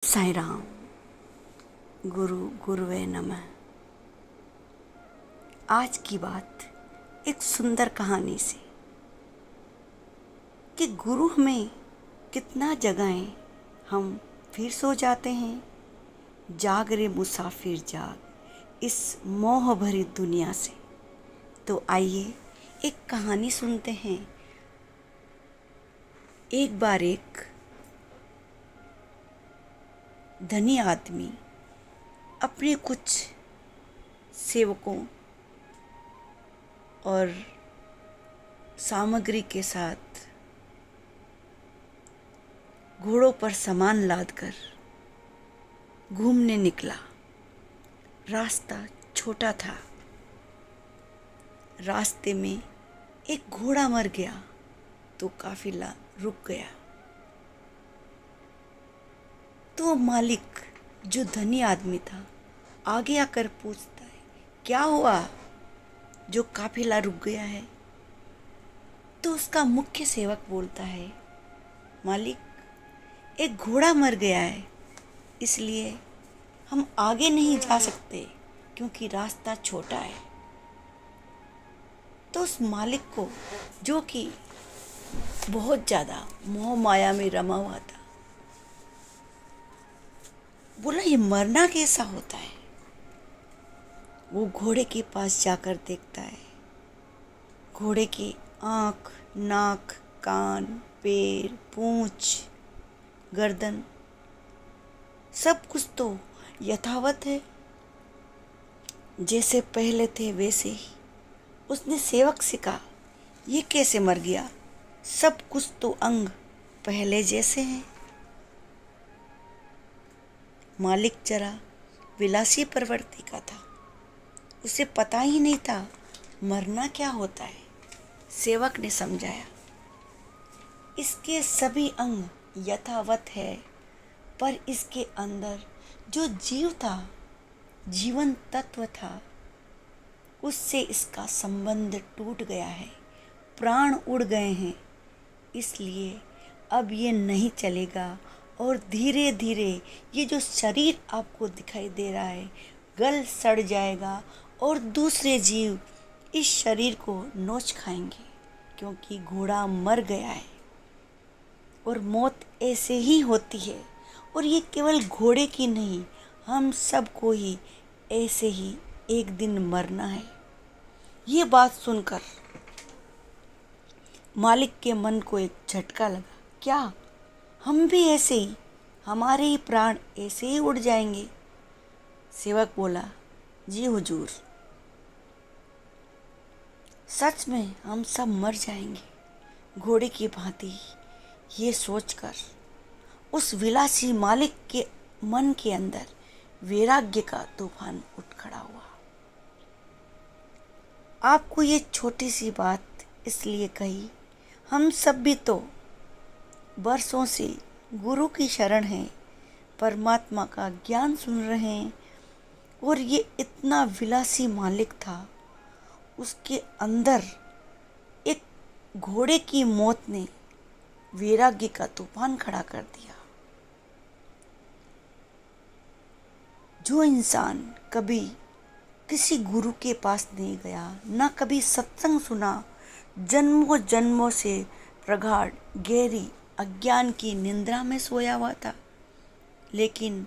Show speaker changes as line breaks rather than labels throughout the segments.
साईं राम। गुरु गुरुवे नमः। आज की बात एक सुंदर कहानी से कि गुरु हमें कितना जगाएं, हम फिर सो जाते हैं। जाग रे मुसाफिर जाग इस मोह भरी दुनिया से। तो आइए एक कहानी सुनते हैं। एक बार एक धनी आदमी अपने कुछ सेवकों और सामग्री के साथ घोड़ों पर सामान लादकर घूमने निकला। रास्ता छोटा था। रास्ते में एक घोड़ा मर गया तो काफिला रुक गया। तो मालिक जो धनी आदमी था आगे आकर पूछता है, क्या हुआ जो काफिला रुक गया है? तो उसका मुख्य सेवक बोलता है, मालिक एक घोड़ा मर गया है, इसलिए हम आगे नहीं जा सकते क्योंकि रास्ता छोटा है। तो उस मालिक को, जो कि बहुत ज़्यादा मोह माया में रमा हुआ था, बोला ये मरना कैसा होता है? वो घोड़े के पास जाकर देखता है। घोड़े की आँख, नाक, कान, पैर, पूंछ, गर्दन सब कुछ तो यथावत है, जैसे पहले थे वैसे ही। उसने सेवक से कहा, ये कैसे मर गया? सब कुछ तो अंग पहले जैसे हैं। मालिक जरा विलासी प्रवृत्ति का था, उसे पता ही नहीं था मरना क्या होता है। सेवक ने समझाया, इसके सभी अंग यथावत है, पर इसके अंदर जो जीव था, जीवन तत्व था, उससे इसका संबंध टूट गया है, प्राण उड़ गए हैं, इसलिए अब ये नहीं चलेगा और धीरे धीरे ये जो शरीर आपको दिखाई दे रहा है गल सड़ जाएगा और दूसरे जीव इस शरीर को नोच खाएंगे, क्योंकि घोड़ा मर गया है और मौत ऐसे ही होती है। और ये केवल घोड़े की नहीं, हम सबको ही ऐसे ही एक दिन मरना है। ये बात सुनकर मालिक के मन को एक झटका लगा। क्या हम भी ऐसे ही, हमारे ही प्राण ऐसे ही उड़ जाएंगे? सेवक बोला, जी हुजूर, सच में हम सब मर जाएंगे। घोड़े की भांति ये सोचकर उस विलासी मालिक के मन के अंदर वैराग्य का तूफान उठ खड़ा हुआ। आपको ये छोटी सी बात इसलिए कही, हम सब भी तो वर्षों से गुरु की शरण हैं, परमात्मा का ज्ञान सुन रहे हैं, और ये इतना विलासी मालिक था, उसके अंदर एक घोड़े की मौत ने वैराग्य का तूफान खड़ा कर दिया। जो इंसान कभी किसी गुरु के पास नहीं गया, ना कभी सत्संग सुना, जन्मों जन्मों से प्रगाढ़ गहरी अज्ञान की निंद्रा में सोया हुआ था, लेकिन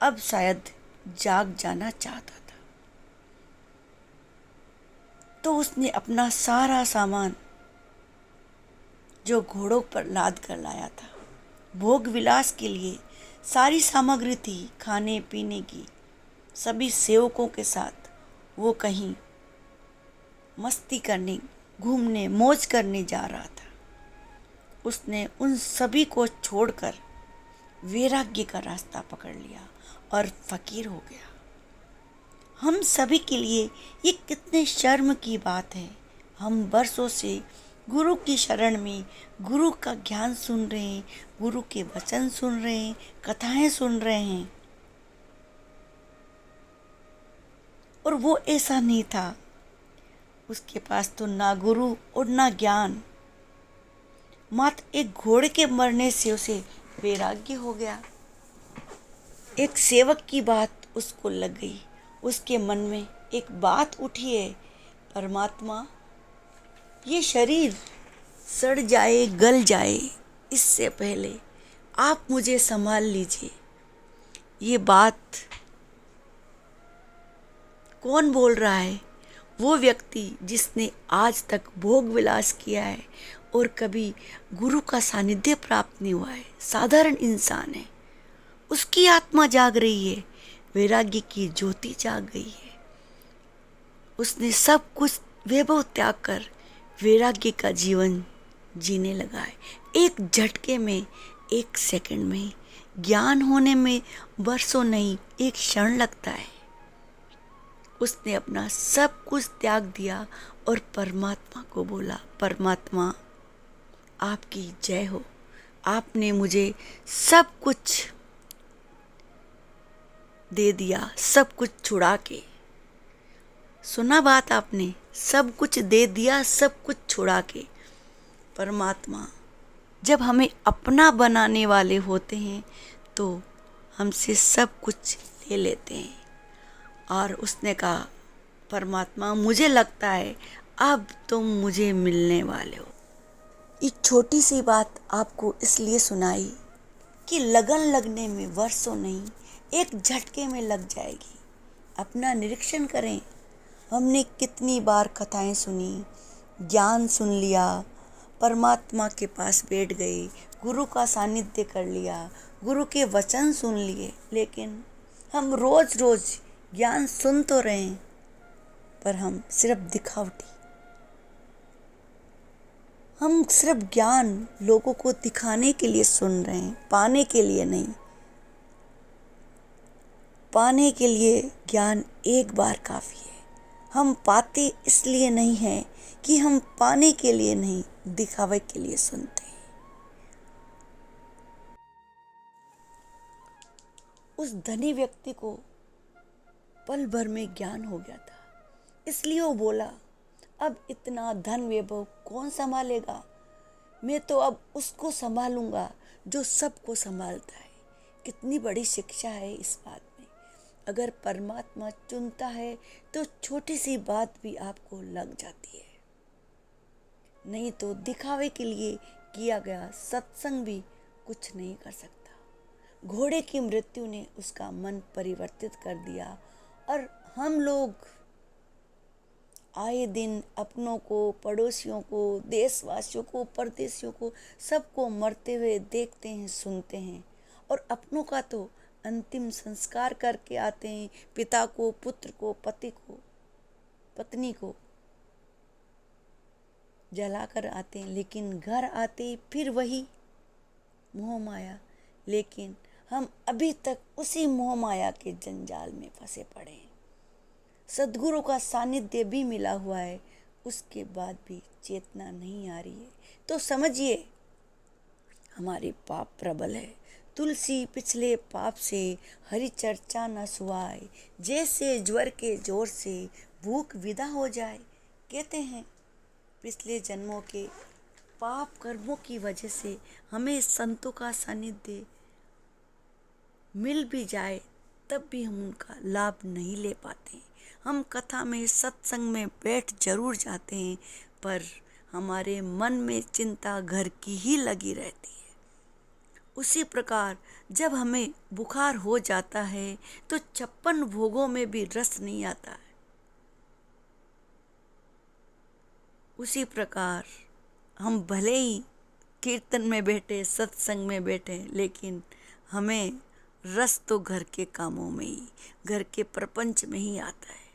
अब शायद जाग जाना चाहता था, तो उसने अपना सारा सामान जो घोड़ों पर लाद कर लाया था, भोग विलास के लिए सारी सामग्री थी, खाने पीने की, सभी सेवकों के साथ वो कहीं मस्ती करने, घूमने, मौज करने जा रहा था। उसने उन सभी को छोड़कर वैराग्य का रास्ता पकड़ लिया और फकीर हो गया। हम सभी के लिए ये कितने शर्म की बात है। हम वर्षों से गुरु की शरण में गुरु का ज्ञान सुन रहे हैं, गुरु के वचन सुन रहे हैं, कथाएं सुन रहे हैं, और वो ऐसा नहीं था। उसके पास तो ना गुरु और ना ज्ञान, मात्र एक घोड़े के मरने से उसे वैराग्य हो गया। एक सेवक की बात उसको लग गई। उसके मन में एक बात उठी है, परमात्मा, ये शरीर सड़ जाए, गल जाए, इससे पहले आप मुझे संभाल लीजिए। ये बात कौन बोल रहा है? वो व्यक्ति जिसने आज तक भोग विलास किया है और कभी गुरु का सानिध्य प्राप्त नहीं हुआ है, साधारण इंसान है। उसकी आत्मा जाग रही है, वैराग्य की ज्योति जाग गई है। उसने सब कुछ वैभव त्याग कर वैराग्य का जीवन जीने लगा है। एक झटके में, एक सेकंड में। ज्ञान होने में वर्षों नहीं, एक क्षण लगता है। उसने अपना सब कुछ त्याग दिया और परमात्मा को बोला, परमात्मा आपकी जय हो, आपने मुझे सब कुछ दे दिया, सब कुछ छुड़ा के। सुना बात आपने? सब कुछ दे दिया, सब कुछ छुड़ा के। परमात्मा जब हमें अपना बनाने वाले होते हैं तो हमसे सब कुछ ले लेते हैं। और उसने कहा, परमात्मा मुझे लगता है अब तुम मुझे मिलने वाले हो। एक छोटी सी बात आपको इसलिए सुनाई कि लगन लगने में वर्षों नहीं, एक झटके में लग जाएगी। अपना निरीक्षण करें। हमने कितनी बार कथाएं सुनी, ज्ञान सुन लिया, परमात्मा के पास बैठ गए, गुरु का सानिध्य कर लिया, गुरु के वचन सुन लिए, लेकिन हम रोज रोज ज्ञान सुन तो रहे हैं, पर हम सिर्फ दिखावटी। हम सिर्फ ज्ञान लोगों को दिखाने के लिए सुन रहे हैं, पाने के लिए नहीं। पाने के लिए ज्ञान एक बार काफ़ी है। हम पाते इसलिए नहीं हैं कि हम पाने के लिए नहीं, दिखावे के लिए सुनते हैं। उस धनी व्यक्ति को पल भर में ज्ञान हो गया था, इसलिए वो बोला, अब इतना धन वैभव कौन संभालेगा? मैं तो अब उसको संभालूंगा जो सबको संभालता है। कितनी बड़ी शिक्षा है इस बात में। अगर परमात्मा चुनता है तो छोटी सी बात भी आपको लग जाती है। नहीं तो दिखावे के लिए किया गया सत्संग भी कुछ नहीं कर सकता। घोड़े की मृत्यु ने उसका मन परिवर्तित कर दिया और हम लोग आए दिन अपनों को, पड़ोसियों को, देशवासियों को, परदेशियों को, सबको मरते हुए देखते हैं, सुनते हैं। और अपनों का तो अंतिम संस्कार करके आते हैं, पिता को, पुत्र को, पति को, पत्नी को जलाकर आते हैं, लेकिन घर आते फिर वही मोह माया। लेकिन हम अभी तक उसी मोह माया के जंजाल में फंसे पड़े हैं। सद्गुरु का सानिध्य भी मिला हुआ है, उसके बाद भी चेतना नहीं आ रही है, तो समझिए हमारे पाप प्रबल है। तुलसी पिछले पाप से हरि चर्चा न सुहाए, जैसे ज्वर के जोर से भूख विदा हो जाए। कहते हैं पिछले जन्मों के पाप कर्मों की वजह से हमें संतों का सानिध्य मिल भी जाए तब भी हम उनका लाभ नहीं ले पाते। हम कथा में, सत्संग में बैठ जरूर जाते हैं, पर हमारे मन में चिंता घर की ही लगी रहती है। उसी प्रकार जब हमें बुखार हो जाता है तो 56 भोगों में भी रस नहीं आता है। उसी प्रकार हम भले ही कीर्तन में बैठे, सत्संग में बैठे, लेकिन हमें रस तो घर के कामों में ही, घर के प्रपंच में ही आता है।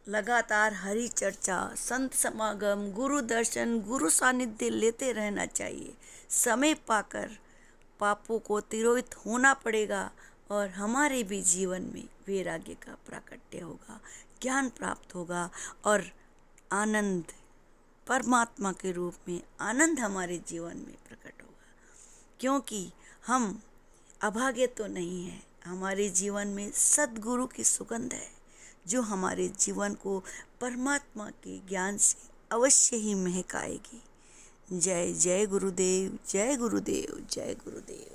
लगातार हरि चर्चा, संत समागम, गुरु दर्शन, गुरु सानिध्य लेते रहना चाहिए। समय पाकर पापों को तिरोहित होना पड़ेगा और हमारे भी जीवन में वैराग्य का प्राकट्य होगा, ज्ञान प्राप्त होगा और आनंद, परमात्मा के रूप में आनंद हमारे जीवन में प्रकट होगा। क्योंकि हम अभागे तो नहीं हैं, हमारे जीवन में सद्गुरु की सुगंध है जो हमारे जीवन को परमात्मा के ज्ञान से अवश्य ही महकाएगी। जय जय गुरुदेव, जय गुरुदेव, जय गुरुदेव।